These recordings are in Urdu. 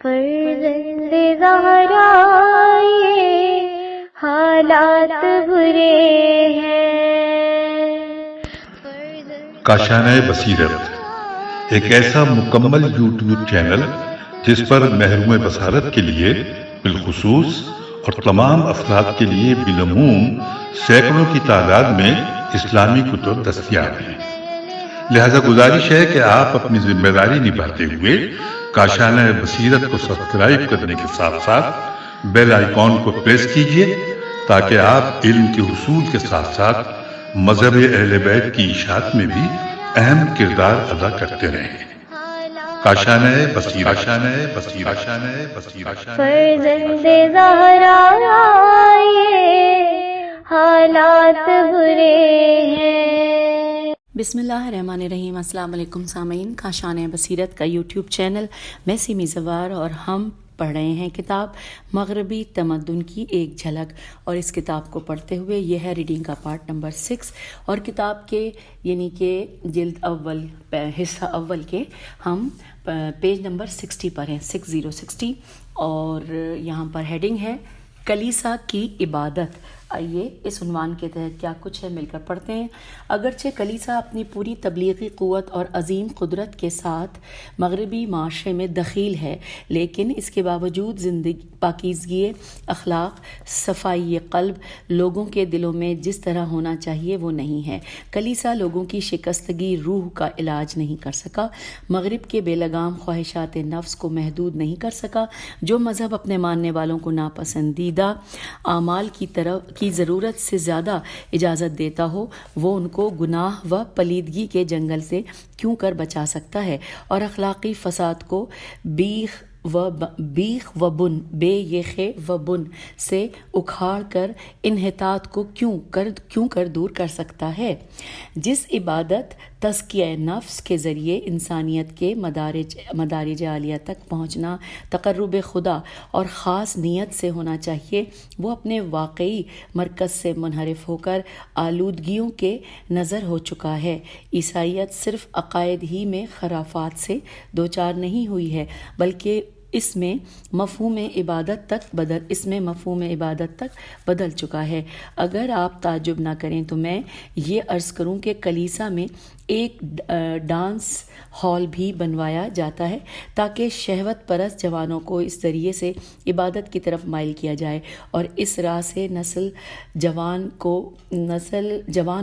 فرزند زہرا یہ حالات برے ہیں۔ کاشانۂ بصیرت ایک ایسا مکمل یوٹیوب چینل جس پر محروم بصارت کے لیے بالخصوص اور تمام افراد کے لیے بالعموم سینکڑوں کی تعداد میں اسلامی کتب دستیاب ہیں۔ لہذا گزارش ہے کہ آپ اپنی ذمہ داری نبھاتے ہوئے کاشانۂ بصیرت کو سبسکرائب کرنے کے ساتھ ساتھ بیل آئیکن کو پریس کیجیے تاکہ آپ علم کے حصول کے ساتھ ساتھ مذہب اہل بیت کی اشاعت میں بھی اہم کردار ادا کرتے رہیں۔ کاشانۂ بصیرت، کاشانۂ بصیرت، کاشانۂ بصیرت۔ فرزند زہرا یہ حالات برے ہیں۔ بسم اللہ الرحمن الرحیم۔ السلام علیکم سامعین، کاشانۂ بصیرت کا یوٹیوب چینل میں سیمی زوار اور ہم پڑھ رہے ہیں کتاب مغربی تمدن کی ایک جھلک، اور اس کتاب کو پڑھتے ہوئے یہ ہے ریڈنگ کا پارٹ نمبر 6، اور کتاب کے یعنی کہ جلد اول حصہ اول کے ہم پیج نمبر 60 پر ہیں، 60، اور یہاں پر ہیڈنگ ہے کلیسا کی عبادت۔ آئیے اس عنوان کے تحت کیا کچھ ہے مل کر پڑھتے ہیں۔ اگرچہ کلیسا اپنی پوری تبلیغی قوت اور عظیم قدرت کے ساتھ مغربی معاشرے میں دخیل ہے، لیکن اس کے باوجود زندگی، پاکیزگی اخلاق، صفائی قلب لوگوں کے دلوں میں جس طرح ہونا چاہیے وہ نہیں ہے۔ کلیسا لوگوں کی شکستگی روح کا علاج نہیں کر سکا، مغرب کے بے لگام خواہشات نفس کو محدود نہیں کر سکا۔ جو مذہب اپنے ماننے والوں کو ناپسندیدہ اعمال کی ضرورت سے زیادہ اجازت دیتا ہو، وہ ان کو گناہ و پلیدگی کے جنگل سے کیوں کر بچا سکتا ہے، اور اخلاقی فساد کو بیخ و بن سے اکھاڑ کر انحطاط کو کیوں کر دور کر سکتا ہے۔ جس عبادت تزکیہ نفس کے ذریعے انسانیت کے مدارج عالیہ تک پہنچنا تقرب خدا اور خاص نیت سے ہونا چاہیے، وہ اپنے واقعی مرکز سے منحرف ہو کر آلودگیوں کے نظر ہو چکا ہے۔ عیسائیت صرف عقائد ہی میں خرافات سے دوچار نہیں ہوئی ہے، بلکہ اس میں مفہوم عبادت تک بدل چکا ہے۔ اگر آپ تعجب نہ کریں تو میں یہ عرض کروں کہ کلیسا میں ایک ڈانس ہال بھی بنوایا جاتا ہے تاکہ شہوت پرست جوانوں کو اس ذریعے سے عبادت کی طرف مائل کیا جائے، اور اس راہ سے نسل جوان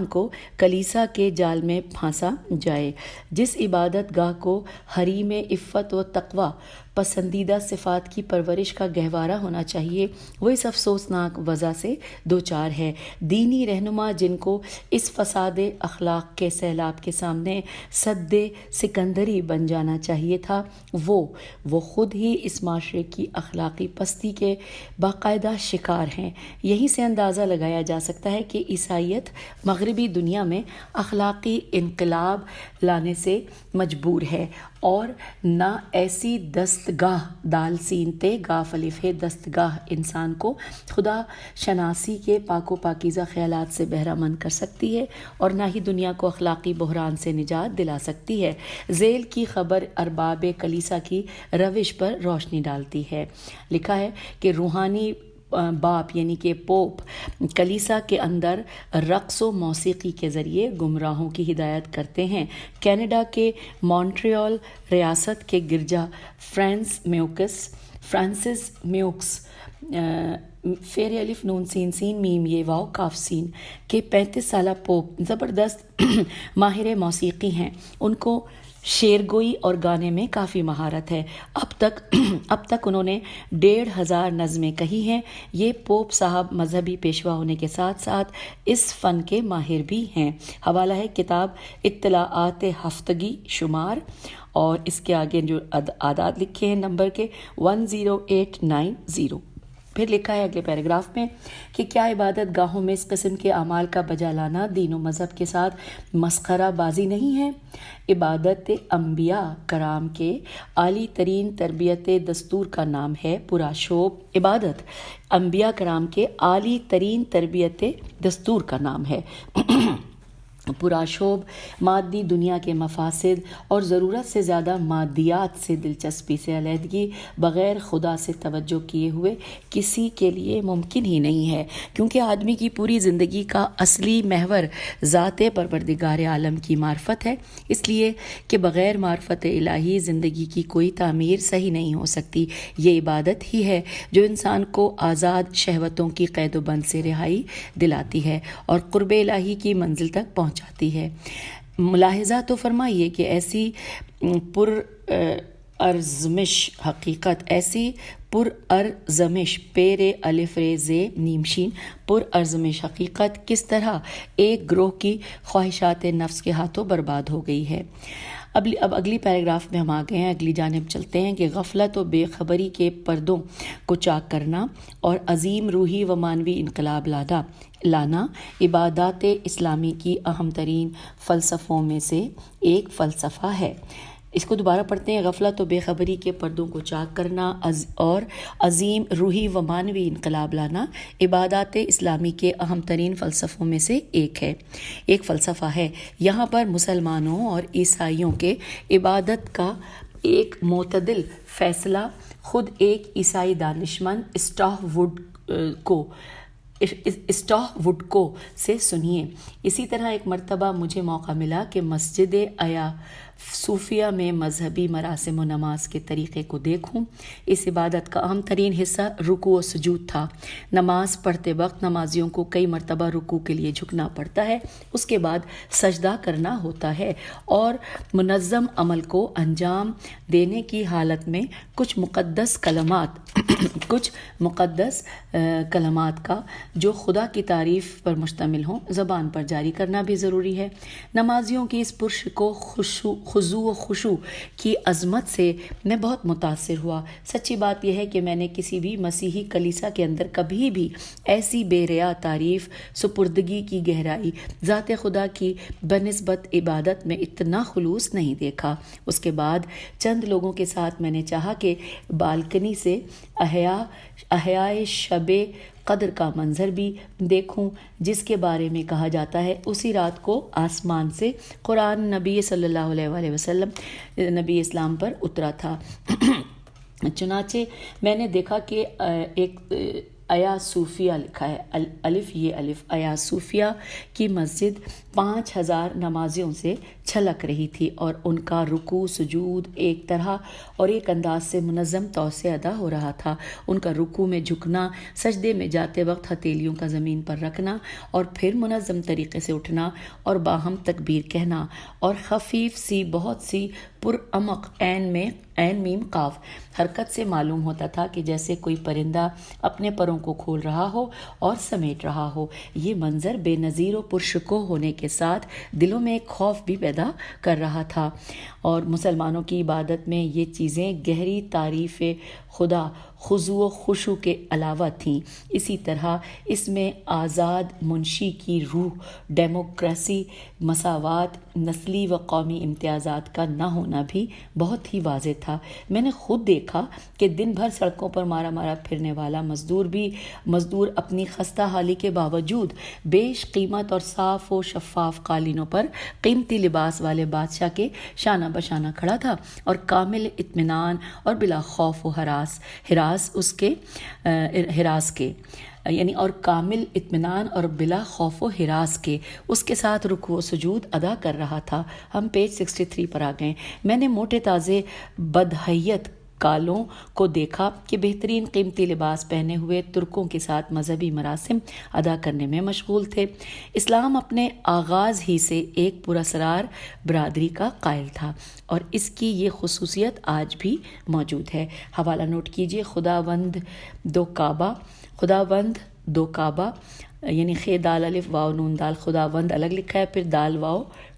کو کلیسا کے جال میں پھانسا جائے۔ جس عبادت گاہ کو حریم عفت و تقوی پسندیدہ صفات کی پرورش کا گہوارہ ہونا چاہیے، وہ اس افسوسناک وضع سے دوچار ہے۔ دینی رہنما جن کو اس فساد اخلاق کے سیلاب کے سامنے سد سکندری بن جانا چاہیے تھا، وہ خود ہی اس معاشرے کی اخلاقی پستی کے باقاعدہ شکار ہیں۔ یہیں سے اندازہ لگایا جا سکتا ہے کہ عیسائیت مغربی دنیا میں اخلاقی انقلاب لانے سے مجبور ہے، اور نہ ایسی دستگاہ دال سین تے گاف الف ہے دستگاہ انسان کو خدا شناسی کے پاک و پاکیزہ خیالات سے بہرہ مند کر سکتی ہے، اور نہ ہی دنیا کو اخلاقی بحران سے نجات دلا سکتی ہے۔ ذیل کی خبر ارباب کلیسا کی روش پر روشنی ڈالتی ہے۔ لکھا ہے کہ روحانی باپ یعنی کہ پوپ کلیسا کے اندر رقص و موسیقی کے ذریعے گمراہوں کی ہدایت کرتے ہیں۔ کینیڈا کے مونٹریال ریاست کے گرجا فرانسس میوکس فیر الف نون سین سین میم یہ واو کاف سین کے 35 سالہ پوپ زبردست ماہر موسیقی ہیں۔ ان کو شعرگوئی اور گانے میں کافی مہارت ہے۔ اب تک انہوں نے 1500 نظمیں کہی ہیں۔ یہ پوپ صاحب مذہبی پیشوا ہونے کے ساتھ ساتھ اس فن کے ماہر بھی ہیں۔ حوالہ ہے کتاب اطلاعات ہفتگی شمار، اور اس کے آگے جو اعداد لکھے ہیں نمبر کے 10890۔ پھر لکھا ہے اگلے پیراگراف میں کہ کیا عبادت گاہوں میں اس قسم کے اعمال کا بجا لانا دین و مذہب کے ساتھ مسخرہ بازی نہیں ہے؟ عبادت انبیاء کرام کے عالی ترین تربیت دستور کا نام ہے پراشوب۔ عبادت انبیاء کرام کے عالی ترین تربیت دستور کا نام ہے پرآشوب مادی دنیا کے مفاسد اور ضرورت سے زیادہ مادیات سے دلچسپی سے علیحدگی بغیر خدا سے توجہ کیے ہوئے کسی کے لیے ممکن ہی نہیں ہے، کیونکہ آدمی کی پوری زندگی کا اصلی محور ذات پروردگار عالم کی معرفت ہے، اس لیے کہ بغیر معرفت الہی زندگی کی کوئی تعمیر صحیح نہیں ہو سکتی۔ یہ عبادت ہی ہے جو انسان کو آزاد شہوتوں کی قید و بند سے رہائی دلاتی ہے اور قرب الہی کی منزل تک پہنچاتی ہے۔ ملاحظہ تو فرمائیے کہ ایسی پرارزمش پیر الف ر ز نیم شین پرارزمش حقیقت کس طرح ایک گروہ کی خواہشات نفس کے ہاتھوں برباد ہو گئی ہے۔ اب اگلی پیراگراف میں ہم آ گئے ہیں، اگلی جانب چلتے ہیں کہ غفلت و بے خبری کے پردوں کو چاک کرنا اور عظیم روحی و معنوی انقلاب لانا عبادات اسلامی کی اہم ترین فلسفوں میں سے ایک فلسفہ ہے۔ اس کو دوبارہ پڑھتے ہیں۔ غفلت و بے خبری کے پردوں کو چاک کرنا اور عظیم روحی و معنوی انقلاب لانا عبادات اسلامی کے اہم ترین فلسفوں میں سے ایک فلسفہ ہے۔ یہاں پر مسلمانوں اور عیسائیوں کے عبادت کا ایک معتدل فیصلہ خود ایک عیسائی دانشمند اسٹاہ وڈکو سے سنیے۔ اسی طرح ایک مرتبہ مجھے موقع ملا کہ مسجد آیا صوفیہ میں مذہبی مراسم و نماز کے طریقے کو دیکھوں۔ اس عبادت کا اہم ترین حصہ رکوع و سجود تھا۔ نماز پڑھتے وقت نمازیوں کو کئی مرتبہ رکوع کے لیے جھکنا پڑتا ہے، اس کے بعد سجدہ کرنا ہوتا ہے اور منظم عمل کو انجام دینے کی حالت میں کچھ مقدس کلمات کا جو خدا کی تعریف پر مشتمل ہوں زبان پر جاری کرنا بھی ضروری ہے۔ نمازیوں کی اس خضوع و خشوع کی عظمت سے میں بہت متاثر ہوا۔ سچی بات یہ ہے کہ میں نے کسی بھی مسیحی کلیسا کے اندر کبھی بھی ایسی بے ریا تعریف، سپردگی کی گہرائی، ذات خدا کی بنسبت عبادت میں اتنا خلوص نہیں دیکھا۔ اس کے بعد چند لوگوں کے ساتھ میں نے چاہا کہ بالکنی سے احیائے شب قدر کا منظر بھی دیکھوں، جس کے بارے میں کہا جاتا ہے اسی رات کو آسمان سے قرآن نبی صلی اللہ علیہ وسلم نبی اسلام پر اترا تھا۔ چنانچہ میں نے دیکھا کہ ایک آیا صوفیہ لکھا ہے، الف آیا صوفیہ کی مسجد 5000 نمازیوں سے چھلک رہی تھی اور ان کا رکوع سجود ایک طرح اور ایک انداز سے منظم طور سے ادا ہو رہا تھا۔ ان کا رکوع میں جھکنا، سجدے میں جاتے وقت ہتھیلیوں کا زمین پر رکھنا اور پھر منظم طریقے سے اٹھنا اور باہم تکبیر کہنا اور خفیف سی بہت سی پرعمق عین میم قاف حرکت سے معلوم ہوتا تھا کہ جیسے کوئی پرندہ اپنے پروں کو کھول رہا ہو اور سمیٹ رہا ہو۔ یہ منظر بے نظیر و پرشکوہ ہونے کے ساتھ دلوں میں ایک خوف بھی پیدا کر رہا تھا، اور مسلمانوں کی عبادت میں یہ چیزیں گہری تعریف خدا، خضوع و خشوع کے علاوہ تھیں۔ اسی طرح اس میں آزاد منشی کی روح، ڈیموکریسی، مساوات، نسلی و قومی امتیازات کا نہ ہونا بھی بہت ہی واضح تھا۔ میں نے خود دیکھا کہ دن بھر سڑکوں پر مارا پھرنے والا مزدور اپنی خستہ حالی کے باوجود بیش قیمت اور صاف و شفاف قالینوں پر قیمتی لباس والے بادشاہ کے شانہ بشانہ کھڑا تھا اور کامل اطمینان اور بلا خوف و کامل اطمینان اور بلا خوف و ہراس کے اس کے ساتھ رکوع و سجود ادا کر رہا تھا۔ ہم پیج 63 پر آ گئے۔ میں نے موٹے تازے بدحیت کالوں کو دیکھا کہ بہترین قیمتی لباس پہنے ہوئے ترکوں کے ساتھ مذہبی مراسم ادا کرنے میں مشغول تھے۔ اسلام اپنے آغاز ہی سے ایک پراسرار برادری کا قائل تھا اور اس کی یہ خصوصیت آج بھی موجود ہے۔ حوالہ نوٹ کیجیے، خداوند دو کعبہ یعنی خ دال الف واو نون دال، خداوند الگ لکھا ہے، پھر دال واو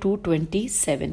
227।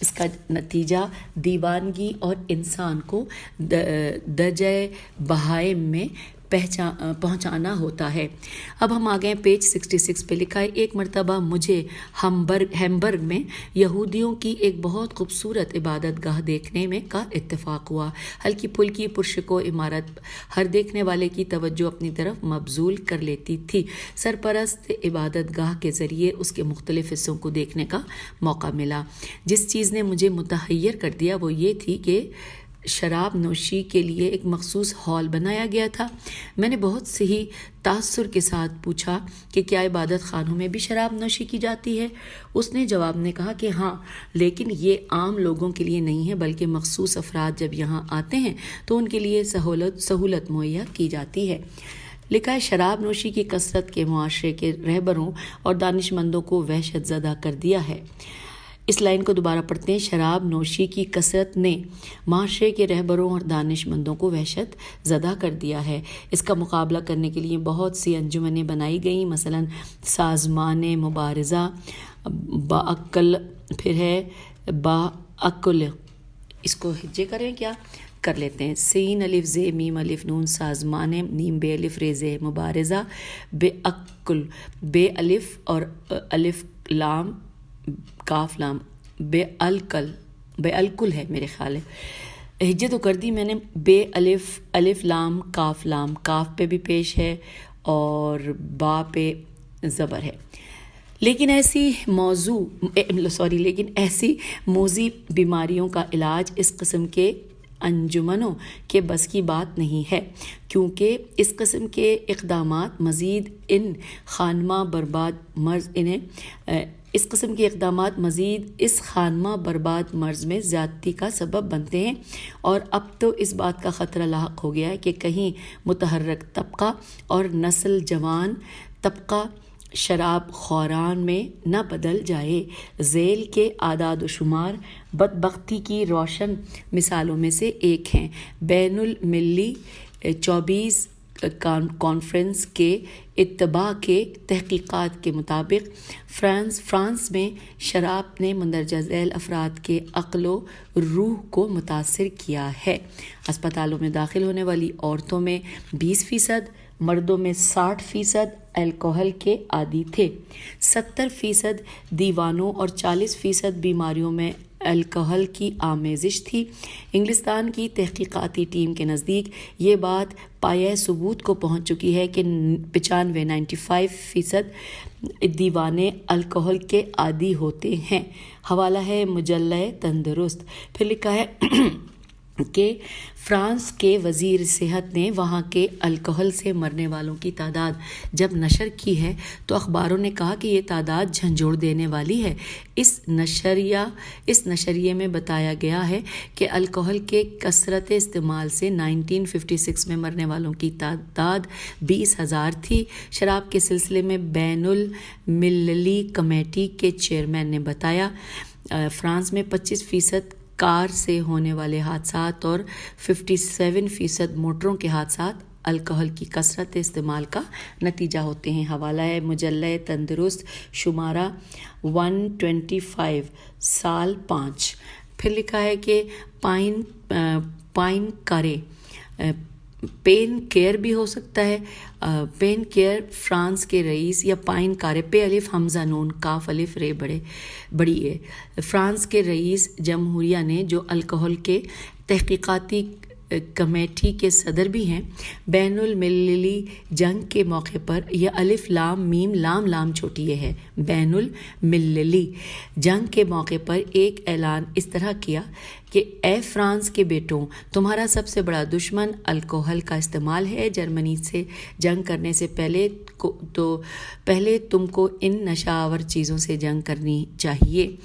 اس کا نتیجہ دیوانگی اور انسان کو درجۂ بہائم میں پہنچانا ہوتا ہے۔ اب ہم آ گئے پیج 66 پہ، لکھا ہے ایک مرتبہ مجھے ہیمبرگ میں یہودیوں کی ایک بہت خوبصورت عبادت گاہ دیکھنے میں کا اتفاق ہوا۔ ہلکی پھلکی پرشکو عمارت ہر دیکھنے والے کی توجہ اپنی طرف مبذول کر لیتی تھی۔ سرپرست عبادت گاہ کے ذریعے اس کے مختلف حصوں کو دیکھنے کا موقع ملا۔ جس چیز نے مجھے متحیر کر دیا وہ یہ تھی کہ شراب نوشی کے لیے ایک مخصوص ہال بنایا گیا تھا۔ میں نے بہت صحیح تاثر کے ساتھ پوچھا کہ کیا عبادت خانوں میں بھی شراب نوشی کی جاتی ہے؟ اس نے جواب میں کہا کہ ہاں، لیکن یہ عام لوگوں کے لیے نہیں ہے، بلکہ مخصوص افراد جب یہاں آتے ہیں تو ان کے لیے سہولت مہیا کی جاتی ہے۔ لکھا ہے شراب نوشی کی کثرت کے معاشرے کے رہبروں اور دانش مندوں کو وحشت زدہ کر دیا ہے۔ اس لائن کو دوبارہ پڑھتے ہیں۔ شراب نوشی کی کثرت نے معاشرے کے رہبروں اور دانش مندوں کو وحشت زدہ کر دیا ہے۔ اس کا مقابلہ کرنے کے لیے بہت سی انجمنیں بنائی گئیں، مثلا سازمان مبارزہ باعقل، پھر ہے باعقل، اس کو ہجے کریں کیا کر لیتے ہیں، سین الف ز میم الف نون سازمان نیم بے الف ریز مبارزہ بے عقل، بے الف اور الف لام کاف لام بے الکل ہے میرے خیال ہے، ہجے تو کر دی میں نے، بے الف لام کاف پہ بھی پیش ہے اور با پہ زبر ہے۔ لیکن ایسی موذی بیماریوں کا علاج اس قسم کے انجمنوں کے بس کی بات نہیں ہے، کیونکہ اس قسم کے اقدامات مزید اس خانمہ برباد مرض میں زیادتی کا سبب بنتے ہیں، اور اب تو اس بات کا خطرہ لاحق ہو گیا ہے کہ کہیں متحرک طبقہ اور نسل جوان طبقہ شراب خوران میں نہ بدل جائے۔ ذیل کے اعداد و شمار بدبختی کی روشن مثالوں میں سے ایک ہیں۔ بین المللی 24 کانفرنس کے اتباع کے تحقیقات کے مطابق فرانس میں شراب نے مندرجہ ذیل افراد کے عقل و روح کو متاثر کیا ہے۔ اسپتالوں میں داخل ہونے والی عورتوں میں 20%، مردوں میں 60% الکحل کے عادی تھے، 70% دیوانوں اور 40% بیماریوں میں الکحل کی آمیزش تھی۔ انگلستان کی تحقیقاتی ٹیم کے نزدیک یہ بات پایۂ ثبوت کو پہنچ چکی ہے کہ 95% دیوانے الکحل کے عادی ہوتے ہیں۔ حوالہ ہے مجلہ تندرست۔ پھر لکھا ہے کہ فرانس کے وزیر صحت نے وہاں کے الکحل سے مرنے والوں کی تعداد جب نشر کی ہے تو اخباروں نے کہا کہ یہ تعداد جھنجھوڑ دینے والی ہے۔ اس نشریے میں بتایا گیا ہے کہ الکحل کے کثرت استعمال سے 1956 میں مرنے والوں کی تعداد 20,000 تھی۔ شراب کے سلسلے میں بین المللی کمیٹی کے چیئرمین نے بتایا فرانس میں 25% کار سے ہونے والے حادثات اور 57% موٹروں کے حادثات الکحل کی کثرت استعمال کا نتیجہ ہوتے ہیں۔ حوالہ ہے مجلہ تندرست، شمارہ 125 سال 5۔ پھر لکھا ہے کہ پائن کارے پین کیئر بھی ہو سکتا ہے، پین کیئر فرانس کے رئیس، یا پائن کارے پے الف حمزہ نون کاف الف رے بڑی ہے، فرانس کے رئیس جمہوریہ نے جو الکحل کے تحقیقاتی کمیٹی کے صدر بھی ہیں، بین المللی جنگ کے موقع پر یہ الف لام میم لام لام چھوٹی یہ ہے، بین المللی جنگ کے موقع پر ایک اعلان اس طرح کیا کہ اے فرانس کے بیٹوں، تمہارا سب سے بڑا دشمن الکحل کا استعمال ہے۔ جرمنی سے جنگ کرنے سے پہلے تم کو ان نشہ آور چیزوں سے جنگ کرنی چاہیے۔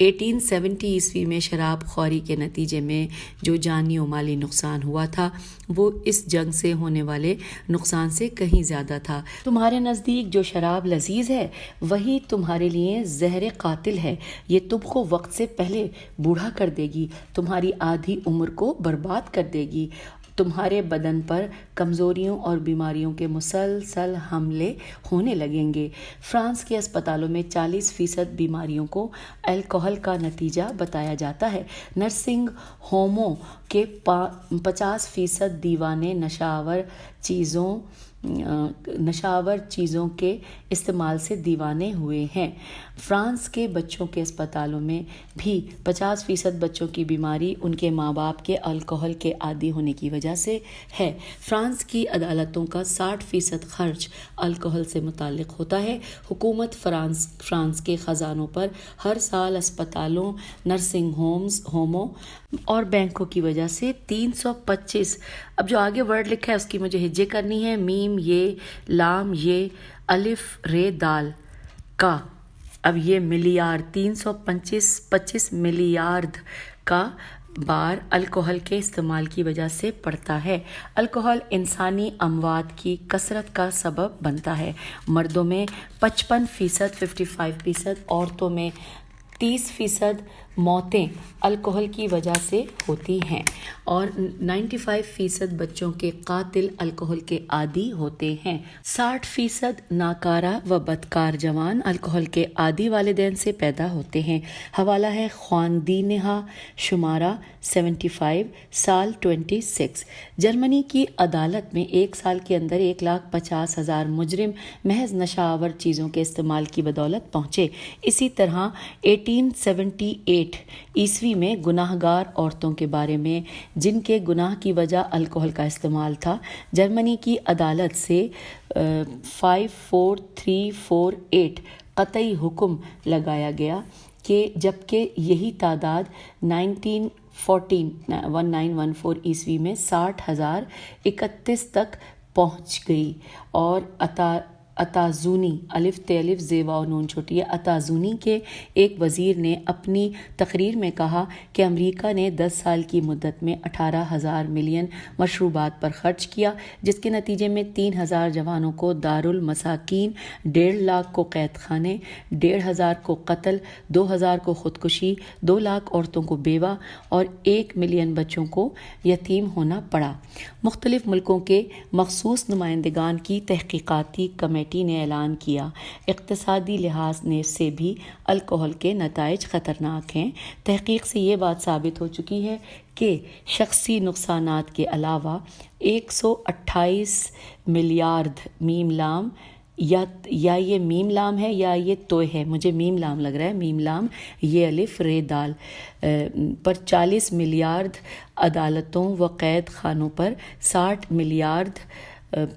1870 عیسوی میں شراب خوری کے نتیجے میں جو جانی و مالی نقصان ہوا تھا وہ اس جنگ سے ہونے والے نقصان سے کہیں زیادہ تھا۔ تمہارے نزدیک جو شراب لذیذ ہے وہی تمہارے لیے زہر قاتل ہے، یہ تم کو وقت سے پہلے بوڑھا کر دے گی، تمہاری آدھی عمر کو برباد کر دے گی، تمہارے بدن پر کمزوریوں اور بیماریوں کے مسلسل حملے ہونے لگیں گے۔ فرانس کے اسپتالوں میں 40% بیماریوں کو الکحل کا نتیجہ بتایا جاتا ہے۔ نرسنگ ہوموں کے 50% دیوانے نشاور چیزوں کے استعمال سے دیوانے ہوئے ہیں۔ فرانس کے بچوں کے اسپتالوں میں بھی 50% بچوں کی بیماری ان کے ماں باپ کے الکحل کے عادی ہونے کی وجہ سے ہے۔ فرانس کی عدالتوں کا 60% خرچ الکحل سے متعلق ہوتا ہے۔ حکومت فرانس کے خزانوں پر ہر سال اسپتالوں، نرسنگ ہوموں اور بینکوں کی وجہ سے 325، اب جو آگے ورڈ لکھا ہے اس کی مجھے ہجے کرنی ہے، میم یہ، لام یہ، الف رے دال کا، اب یہ ملیارڈ، 325 ملیارڈ کا بار الکحل کے استعمال کی وجہ سے پڑتا ہے۔ الکحل انسانی اموات کی کثرت کا سبب بنتا ہے۔ مردوں میں 55%، 55%، عورتوں میں 30% موتیں الکحل کی وجہ سے ہوتی ہیں، اور 95% بچوں کے قاتل الکحل کے عادی ہوتے ہیں۔ 60% ناکارہ و بدکار جوان الکحل کے عادی والدین سے پیدا ہوتے ہیں۔ حوالہ ہے خواندینہا شمارہ 75 سال 26۔ جرمنی کی عدالت میں ایک سال کے اندر 1,50,000 مجرم محض نشہ آور چیزوں کے استعمال کی بدولت پہنچے۔ اسی طرح 1878 عیسوی میں گناہ گار عورتوں کے بارے میں جن کے گناہ کی وجہ الکحل کا استعمال تھا، جرمنی کی عدالت سے 54348 قطعی حکم لگایا گیا، کہ جبکہ یہی تعداد 1914 عیسوی میں 60,031 تک پہنچ گئی، اور اتازونی الف تے الف زیوا و نون چھوٹی ہے، اتازونی کے ایک وزیر نے اپنی تقریر میں کہا کہ امریکہ نے 10 سال کی مدت میں 18,000 ملین مشروبات پر خرچ کیا، جس کے نتیجے میں 3,000 جوانوں کو دارالمساکین، 1.5 لاکھ کو قید خانے، 1,500 کو قتل، 2,000 کو خودکشی، 2 لاکھ عورتوں کو بیوہ اور 1 ملین بچوں کو یتیم ہونا پڑا۔ مختلف ملکوں کے مخصوص نمائندگان کی تحقیقاتی کمیٹی نے اعلان کیا، اقتصادی لحاظ سے بھی الکحل کے نتائج خطرناک ہیں۔ تحقیق سے یہ بات ثابت ہو چکی ہے کہ شخصی نقصانات کے علاوہ 128 ملیارڈ میم لام، یا یہ میم لام ہے یا یہ توئے ہے، مجھے میم لام لگ رہا ہے، میم لام یہ الف رے دال پر 40 ملیارڈ، عدالتوں و قید خانوں پر 60 ملیارڈ،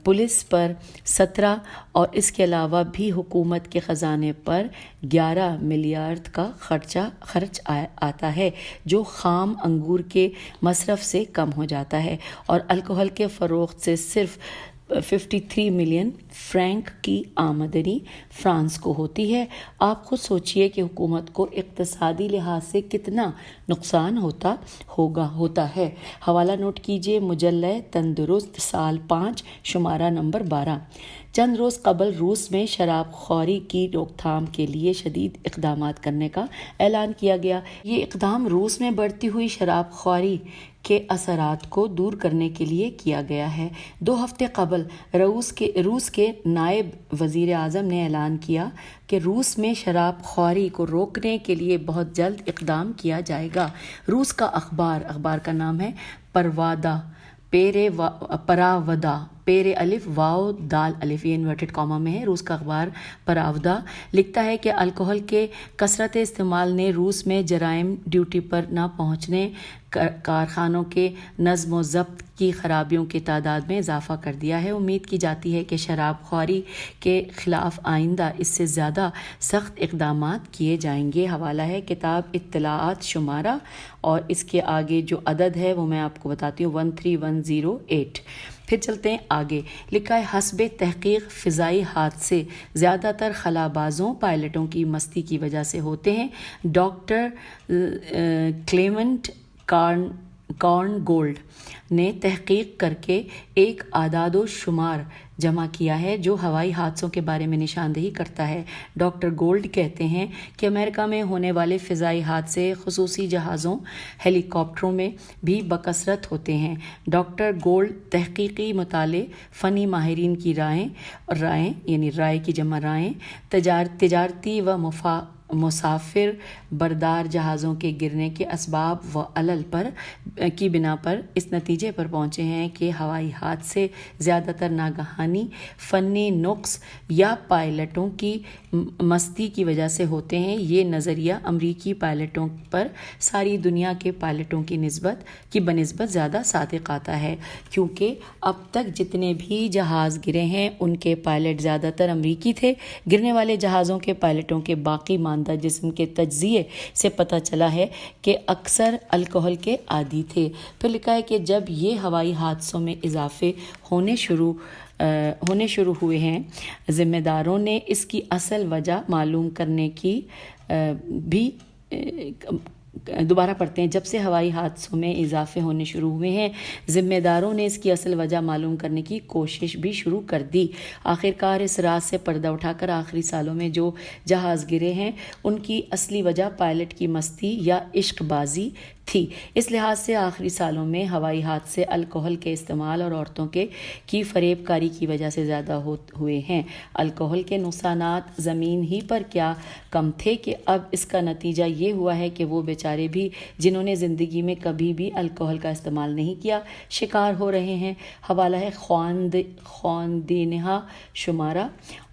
پولیس پر 17 اور اس کے علاوہ بھی حکومت کے خزانے پر 11 ملیارڈ کا خرچ آتا ہے، جو خام انگور کے مصرف سے کم ہو جاتا ہے، اور الکحل کے فروخت سے صرف 53 ملین فرینک کی آمدنی فرانس کو ہوتی ہے۔ آپ خود سوچئے کہ حکومت کو اقتصادی لحاظ سے کتنا نقصان ہوتا ہے۔ حوالہ نوٹ کیجئے، مجلہ تندرست سال 5 شمارہ نمبر 12۔ چند روز قبل روس میں شراب خوری کی روک تھام کے لیے شدید اقدامات کرنے کا اعلان کیا گیا۔ یہ اقدام روس میں بڑھتی ہوئی شراب خوری کے اثرات کو دور کرنے کے لیے کیا گیا ہے۔ 2 ہفتے قبل روس کے نائب وزیر اعظم نے اعلان کیا کہ روس میں شراب خوری کو روکنے کے لیے بہت جلد اقدام کیا جائے گا۔ روس کا اخبار کا نام ہے پراودا، پیرے الف واو دال الف، یہ انورٹڈ کاما میں ہے۔ روس کا اخبار پراودا لکھتا ہے کہ الکحل کے کثرت استعمال نے روس میں جرائم ڈیوٹی پر نہ پہنچنے، کارخانوں کے نظم و ضبط کی خرابیوں کی تعداد میں اضافہ کر دیا ہے۔ امید کی جاتی ہے کہ شراب خوری کے خلاف آئندہ اس سے زیادہ سخت اقدامات کیے جائیں گے۔ حوالہ ہے کتاب اطلاعات شمارہ، اور اس کے آگے جو عدد ہے وہ میں آپ کو بتاتی ہوں، 13108۔ پھر چلتے ہیں آگے، لکھا ہے حسب تحقیق فضائی حادثے زیادہ تر خلابازوں پائلٹوں کی مستی کی وجہ سے ہوتے ہیں۔ ڈاکٹر کلیمنٹ کارن گولڈ نے تحقیق کر کے ایک اعداد و شمار جمع کیا ہے جو ہوائی حادثوں کے بارے میں نشاندہی کرتا ہے۔ ڈاکٹر گولڈ کہتے ہیں کہ امریکہ میں ہونے والے فضائی حادثے خصوصی جہازوں، ہیلی کاپٹروں میں بھی بکثرت ہوتے ہیں۔ ڈاکٹر گولڈ تحقیقی مطالعے، فنی ماہرین کی رائیں یعنی رائے کی جمع رائیں، تجارتی و مسافر بردار جہازوں کے گرنے کے اسباب و علل کی بنا پر اس نتیجے پر پہنچے ہیں کہ ہوائی حادثے زیادہ تر ناگہانی فنی نقص یا پائلٹوں کی مستی کی وجہ سے ہوتے ہیں۔ یہ نظریہ امریکی پائلٹوں پر ساری دنیا کے پائلٹوں کی بنسبت زیادہ صادق آتا ہے، کیونکہ اب تک جتنے بھی جہاز گرے ہیں ان کے پائلٹ زیادہ تر امریکی تھے۔ گرنے والے جہازوں کے پائلٹوں کے باقی ماندہ جسم کے تجزیے سے پتہ چلا ہے کہ اکثر الکحل کے عادی تھے۔ پھر لکھا ہے کہ جب یہ ہوائی حادثوں میں اضافے ہونے شروع ہوئے ہیں، ذمہ داروں نے اس کی اصل وجہ معلوم کرنے کی بھی دوبارہ پڑھتے ہیں۔ جب سے ہوائی حادثوں میں اضافے ہونے شروع ہوئے ہیں، ذمہ داروں نے اس کی اصل وجہ معلوم کرنے کی کوشش بھی شروع کر دی۔ آخرکار اس راز سے پردہ اٹھا کر آخری سالوں میں جو جہاز گرے ہیں ان کی اصلی وجہ پائلٹ کی مستی یا عشق بازی تھی۔ اس لحاظ سے آخری سالوں میں ہوائی حادثے الکحل کے استعمال اور عورتوں کی فریب کاری کی وجہ سے زیادہ ہوئے ہیں۔ الکحل کے نقصانات زمین ہی پر کیا کم تھے کہ اب اس کا نتیجہ یہ ہوا ہے کہ وہ بیچارے بھی جنہوں نے زندگی میں کبھی بھی الکحل کا استعمال نہیں کیا شکار ہو رہے ہیں۔ حوالہ ہے خواندینہا شمارہ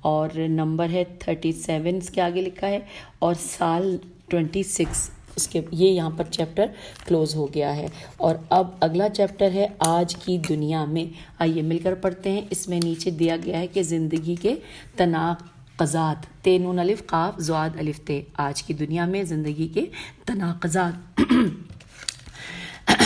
اور نمبر ہے 37 اس کے آگے لکھا ہے اور سال 26 یہ یہاں پر چیپٹر کلوز ہو گیا ہے۔ اور اب اگلا چیپٹر ہے آج کی دنیا میں۔ آئیے مل کر پڑھتے ہیں۔ اس میں نیچے دیا گیا ہے کہ زندگی کے تناقضات، ت ن ا ق ض ا ت، آج کی دنیا میں زندگی کے تناقضات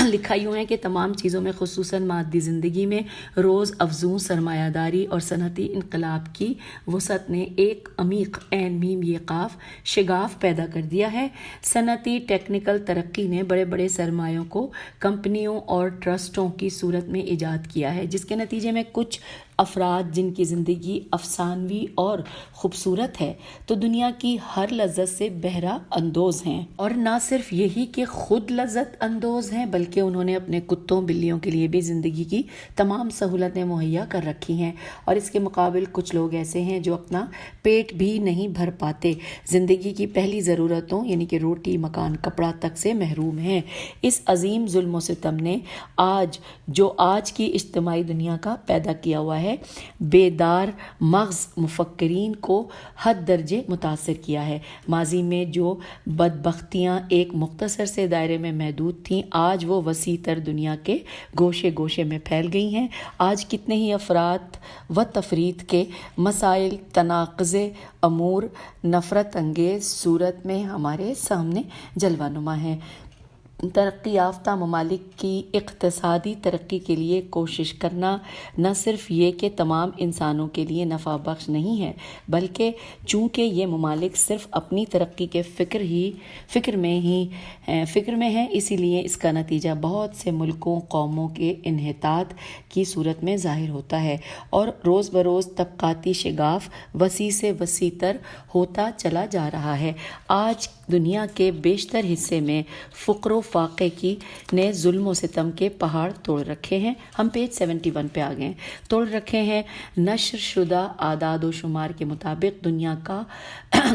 لکھا یوں ہے کہ تمام چیزوں میں خصوصاً مادی زندگی میں روز افزوں سرمایہ داری اور صنعتی انقلاب کی وسعت نے ایک عمیق عین میم یہ قاف شگاف پیدا کر دیا ہے۔ صنعتی ٹیکنیکل ترقی نے بڑے بڑے سرمایوں کو کمپنیوں اور ٹرسٹوں کی صورت میں ایجاد کیا ہے، جس کے نتیجے میں کچھ افراد جن کی زندگی افسانوی اور خوبصورت ہے تو دنیا کی ہر لذت سے بہرہ اندوز ہیں، اور نہ صرف یہی کہ خود لذت اندوز ہیں بلکہ انہوں نے اپنے کتوں بلیوں کے لیے بھی زندگی کی تمام سہولتیں مہیا کر رکھی ہیں۔ اور اس کے مقابل کچھ لوگ ایسے ہیں جو اپنا پیٹ بھی نہیں بھر پاتے، زندگی کی پہلی ضرورتوں یعنی کہ روٹی، مکان، کپڑا تک سے محروم ہیں۔ اس عظیم ظلم و ستم نے آج کی اجتماعی دنیا کا پیدا کیا ہوا ہے بیدار مغز مفکرین کو حد درجے متاثر کیا ہے۔ ماضی میں جو بدبختیاں ایک مختصر سے دائرے میں محدود تھیں، آج وہ وسیع تر دنیا کے گوشے گوشے میں پھیل گئی ہیں۔ آج کتنے ہی افراط و تفریط کے مسائل تناقض امور نفرت انگیز صورت میں ہمارے سامنے جلوہ نما ہیں۔ ترقی یافتہ ممالک کی اقتصادی ترقی کے لیے کوشش کرنا نہ صرف یہ کہ تمام انسانوں کے لیے نفع بخش نہیں ہے، بلکہ چونکہ یہ ممالک صرف اپنی ترقی کے فکر میں ہیں، اسی لیے اس کا نتیجہ بہت سے ملکوں قوموں کے انحطاط کی صورت میں ظاہر ہوتا ہے، اور روز بروز طبقاتی شگاف وسیع سے وسیع تر ہوتا چلا جا رہا ہے۔ آج دنیا کے بیشتر حصے میں فقر و فاقے نے ظلم و ستم کے پہاڑ توڑ رکھے ہیں۔ ہم پیج 71 پہ آ گئے۔ توڑ رکھے ہیں۔ نشر شدہ اعداد و شمار کے مطابق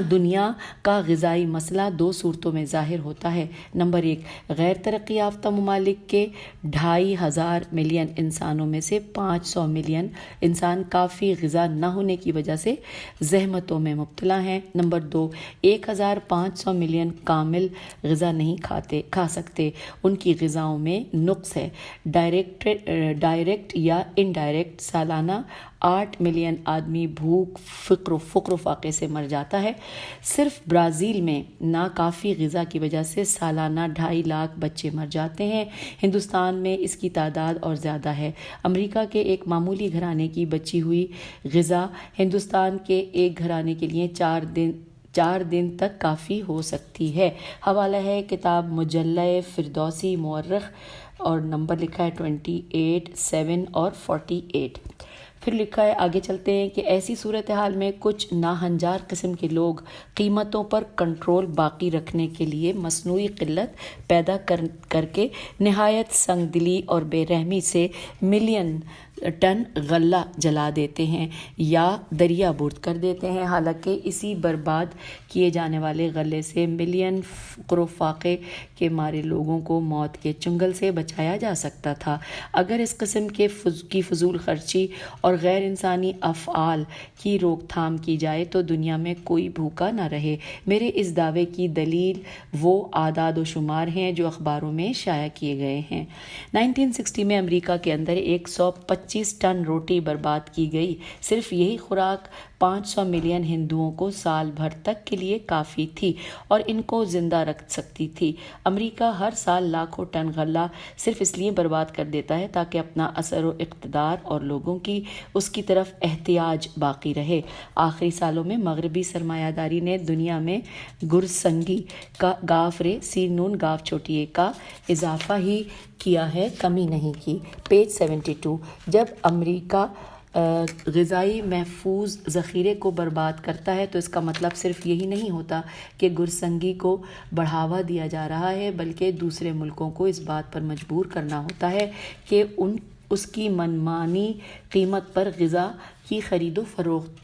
دنیا کا غذائی مسئلہ دو صورتوں میں ظاہر ہوتا ہے۔ نمبر 1، غیر ترقی یافتہ ممالک کے 2.5 ملین انسانوں میں سے 500 ملین انسان کافی غذا نہ ہونے کی وجہ سے زحمتوں میں مبتلا ہیں۔ نمبر 2، 1500 ملین کامل غذا نہیں کھا سکتے، ان کی غذاؤں میں نقص ہے۔ ڈائریکٹ یا انڈائریکٹ سالانہ 8 ملین آدمی بھوک، فقر و فاقے سے مر جاتا ہے۔ صرف برازیل میں ناکافی غذا کی وجہ سے سالانہ 2.5 لاکھ بچے مر جاتے ہیں۔ ہندوستان میں اس کی تعداد اور زیادہ ہے۔ امریکہ کے ایک معمولی گھرانے کی بچی ہوئی غذا ہندوستان کے ایک گھرانے کے لیے 4 دن تک کافی ہو سکتی ہے۔ حوالہ ہے کتاب مجلہ فردوسی مورخ اور نمبر لکھا ہے 28، 7 اور 48۔ پھر لکھا ہے، آگے چلتے ہیں کہ ایسی صورتحال میں کچھ ناہنجار قسم کے لوگ قیمتوں پر کنٹرول باقی رکھنے کے لیے مصنوعی قلت پیدا کر کے نہایت سنگ دلی اور بے رحمی سے ملین ٹن غلہ جلا دیتے ہیں یا دریا برد کر دیتے ہیں، حالانکہ اسی برباد کیے جانے والے غلے سے ملین قرفاقے کے مارے لوگوں کو موت کے چنگل سے بچایا جا سکتا تھا۔ اگر اس قسم کی فضول خرچی اور غیر انسانی افعال کی روک تھام کی جائے تو دنیا میں کوئی بھوکا نہ رہے۔ میرے اس دعوے کی دلیل وہ اعداد و شمار ہیں جو اخباروں میں شائع کیے گئے ہیں۔ 1960 میں امریکہ کے اندر 125 ٹن روٹی برباد کی گئی۔ صرف یہی خوراک 500 ملین ہندوؤں کو سال بھر تک کے لیے کافی تھی اور ان کو زندہ رکھ سکتی تھی۔ امریکہ ہر سال لاکھوں ٹن غلہ صرف اس لیے برباد کر دیتا ہے تاکہ اپنا اثر و اقتدار اور لوگوں کی اس کی طرف احتیاج باقی رہے۔ آخری سالوں میں مغربی سرمایہ داری نے دنیا میں گرسنگی کا گاف رے سین نون گاف چھوٹی اے کا اضافہ ہی کیا ہے، کمی نہیں کی۔ پیج 72۔ جب امریکہ غذائی محفوظ ذخیرے کو برباد کرتا ہے تو اس کا مطلب صرف یہی نہیں ہوتا کہ گرسنگی کو بڑھاوا دیا جا رہا ہے، بلکہ دوسرے ملکوں کو اس بات پر مجبور کرنا ہوتا ہے کہ اس کی منمانی قیمت پر غذا کی خرید و فروخت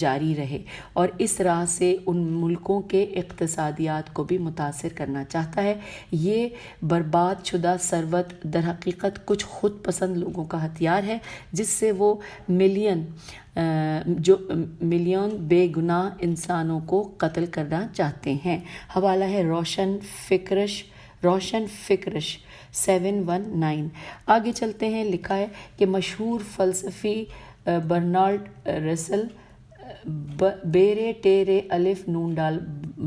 جاری رہے، اور اس راہ سے ان ملکوں کے اقتصادیات کو بھی متاثر کرنا چاہتا ہے۔ یہ برباد شدہ ثروت در حقیقت کچھ خود پسند لوگوں کا ہتھیار ہے جس سے وہ ملین بے گناہ انسانوں کو قتل کرنا چاہتے ہیں۔ حوالہ ہے روشن فکرش 719۔ آگے چلتے ہیں، لکھا ہے کہ مشہور فلسفی برنارڈ رسل بیرے ٹیرے الف نون ڈال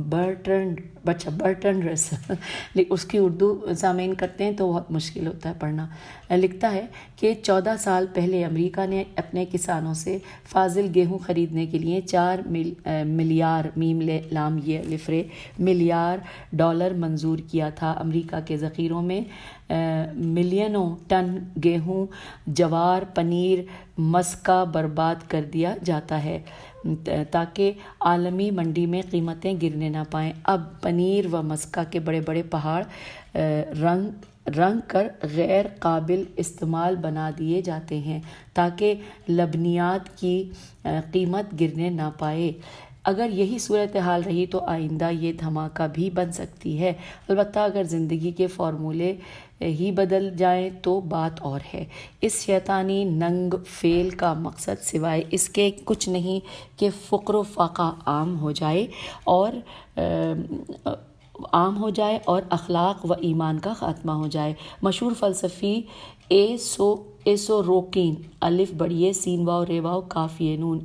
برٹرنڈ رسل، اس کی اردو سامعین کرتے ہیں تو بہت مشکل ہوتا ہے پڑھنا۔ لکھتا ہے کہ 14 سال پہلے امریکہ نے اپنے کسانوں سے فاضل گیہوں خریدنے کے لیے 4 ملیار ملیار ڈالر منظور کیا تھا۔ امریکہ کے ذخیروں میں ملینوں ٹن گیہوں، جوار، پنیر، مسکا برباد کر دیا جاتا ہے تاکہ عالمی منڈی میں قیمتیں گرنے نہ پائیں۔ اب پنیر و مسکا کے بڑے بڑے پہاڑ رنگ کر غیر قابل استعمال بنا دیے جاتے ہیں تاکہ لبنیات کی قیمت گرنے نہ پائے۔ اگر یہی صورتحال رہی تو آئندہ یہ دھماکہ بھی بن سکتی ہے، البتہ اگر زندگی کے فارمولے ہی بدل جائیں تو بات اور ہے۔ اس شیطانی ننگ فعل کا مقصد سوائے اس کے کچھ نہیں کہ فقر و فاقہ عام ہو جائے اور اخلاق و ایمان کا خاتمہ ہو جائے۔ مشہور فلسفی سوروکن الف بڑی سین واو رے واو کافی نون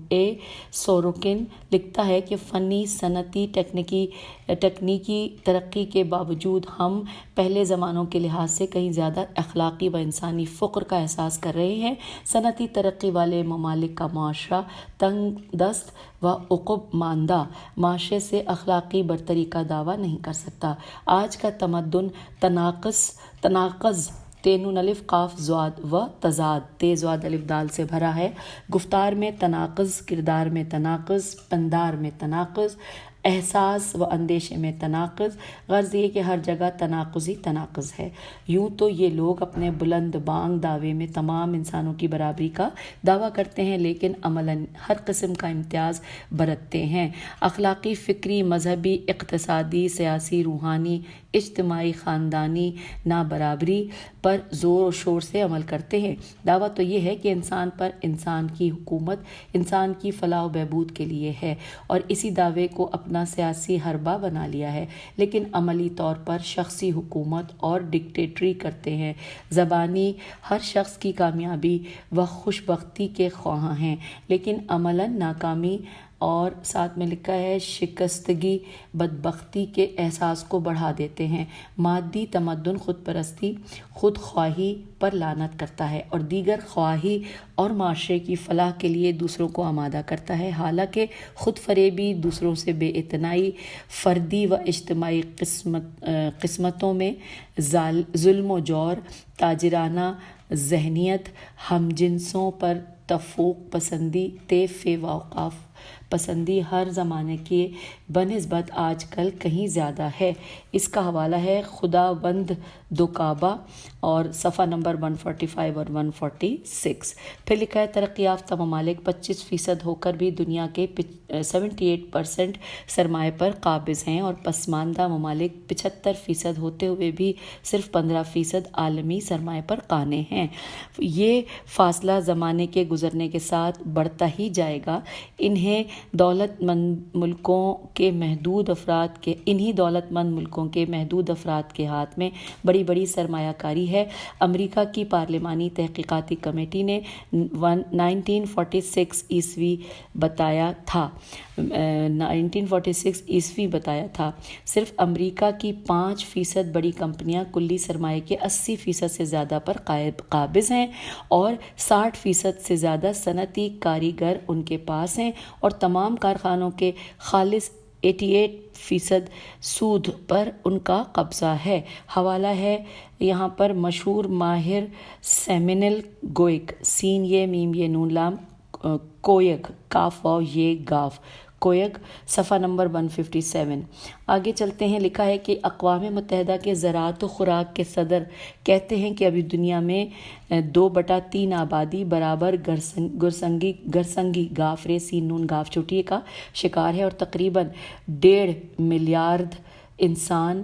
سوروکن لکھتا ہے کہ فنی صنعتی تکنیکی ترقی کے باوجود ہم پہلے زمانوں کے لحاظ سے کہیں زیادہ اخلاقی و انسانی فقر کا احساس کر رہے ہیں۔ صنعتی ترقی والے ممالک کا معاشرہ تنگ دست و عقب ماندہ معاشرے سے اخلاقی برتری کا دعویٰ نہیں کر سکتا۔ آج کا تمدن تناقض تینون الف قاف زواد و تضاد تے زواد الف دال سے بھرا ہے۔ گفتار میں تناقض، کردار میں تناقض، پندار میں تناقض، احساس و اندیشے میں تناقض، غرض یہ کہ ہر جگہ تناقض ہی تناقض ہے۔ یوں تو یہ لوگ اپنے بلند بانگ دعوے میں تمام انسانوں کی برابری کا دعویٰ کرتے ہیں، لیکن عملاً ہر قسم کا امتیاز برتتے ہیں۔ اخلاقی، فکری، مذہبی، اقتصادی، سیاسی، روحانی، اجتماعی، خاندانی نابرابری پر زور و شور سے عمل کرتے ہیں۔ دعویٰ تو یہ ہے کہ انسان پر انسان کی حکومت انسان کی فلاح و بہبود کے لیے ہے، اور اسی دعوے کو اپنا سیاسی حربہ بنا لیا ہے، لیکن عملی طور پر شخصی حکومت اور ڈکٹیٹری کرتے ہیں۔ زبانی ہر شخص کی کامیابی و خوشبختی کے خواہاں ہیں، لیکن عملاً ناکامی اور ساتھ میں لکھا ہے شکستگی بدبختی کے احساس کو بڑھا دیتے ہیں۔ مادی تمدن خود پرستی، خود خواہی پر لعنت کرتا ہے اور دیگر خواہی اور معاشرے کی فلاح کے لیے دوسروں کو آمادہ کرتا ہے، حالانکہ خود فریبی، دوسروں سے بے اعتنائی، فردی و اجتماعی قسمتوں میں ظلم و جور، تاجرانہ ذہنیت، ہم جنسوں پر تفوق پسندی طیف واقف پسندی ہر زمانے کے بنسبت آج کل کہیں زیادہ ہے. اس کا حوالہ ہے خدا بند دو کعبہ اور صفحہ نمبر 145 اور 146. پھر لکھا ہے ترقی یافتہ ممالک 25% ہو کر بھی دنیا کے 78% سرمایہ پر قابض ہیں اور پسماندہ ممالک 75% ہوتے ہوئے بھی صرف 15% عالمی سرمایہ پر قانے ہیں. یہ فاصلہ زمانے کے گزرنے کے ساتھ بڑھتا ہی جائے گا. انہی دولت مند ملکوں کے محدود افراد کے ہاتھ میں بڑی بڑی سرمایہ کاری ہے. امریکہ کی پارلیمانی تحقیقاتی کمیٹی نے 1946 عیسوی بتایا تھا صرف امریکہ کی 5% بڑی کمپنیاں کلی سرمایہ کے 80% سے زیادہ پر قابض ہیں اور 60% سے زیادہ صنعتی کاریگر ان کے پاس ہیں اور تمام کارخانوں کے خالص 88% سود پر ان کا قبضہ ہے. حوالہ ہے یہاں پر مشہور ماہر سیمینل گوئک سین یہ میم یہ نون لام کویک کاف واو یہ گاف کویک صفحہ نمبر 157. آگے چلتے ہیں. لکھا ہے کہ اقوام متحدہ کے زراعت و خوراک کے صدر کہتے ہیں کہ ابھی دنیا میں 2/3 آبادی برابر گرسنگی گاف رے سین نون گاف چوٹیے کا شکار ہے اور تقریباً 1.5 ملیارڈ انسان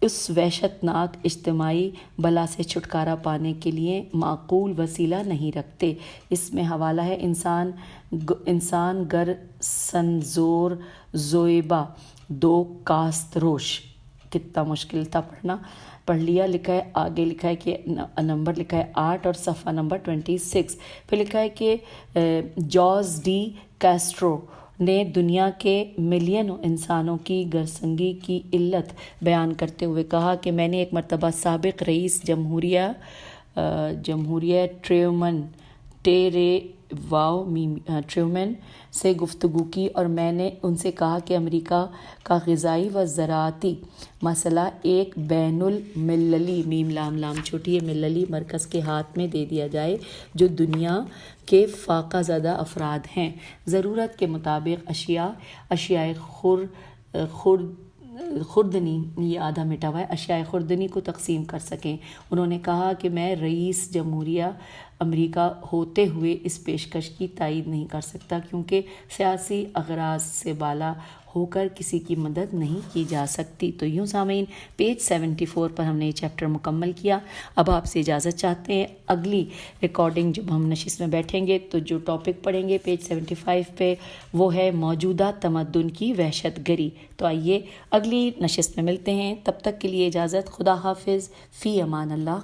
اس وحشت ناک اجتماعی بلا سے چھٹکارا پانے کے لیے معقول وسیلہ نہیں رکھتے. اس میں حوالہ ہے انسان گر سنزور زویبا 2 کاستروش. کتنا مشکل تھا پڑھ لیا. لکھا ہے آگے لکھا ہے کہ نمبر لکھا ہے 8 اور صفحہ نمبر 26. پھر لکھا ہے کہ جارج ڈی کیسٹرو نے دنیا کے ملینوں انسانوں کی گرسنگی کی علت بیان کرتے ہوئے کہا کہ میں نے ایک مرتبہ سابق رئیس جمہوریہ ٹریومن سے گفتگو کی اور میں نے ان سے کہا کہ امریکہ کا غذائی و زراعتی مسئلہ ایک بین المللی میم لام لام چھوٹی مللی مرکز کے ہاتھ میں دے دیا جائے جو دنیا کے فاقہ زدہ افراد ہیں ضرورت کے مطابق اشیاء خوردنی یہ آدھا مٹا ہوا ہے اشیاء خوردنی کو تقسیم کر سکیں. انہوں نے کہا کہ میں رئیس جمہوریہ امریکہ ہوتے ہوئے اس پیشکش کی تائید نہیں کر سکتا کیونکہ سیاسی اغراض سے بالا ہو کر کسی کی مدد نہیں کی جا سکتی. تو یوں سامعین پیج 74 پر ہم نے یہ چیپٹر مکمل کیا. اب آپ سے اجازت چاہتے ہیں. اگلی ریکارڈنگ جب ہم نشست میں بیٹھیں گے تو جو ٹاپک پڑھیں گے پیج 75 پہ وہ ہے موجودہ تمدن کی وحشت گری. تو آئیے اگلی نشست میں ملتے ہیں. تب تک کے لیے اجازت. خدا حافظ. فی امان اللہ.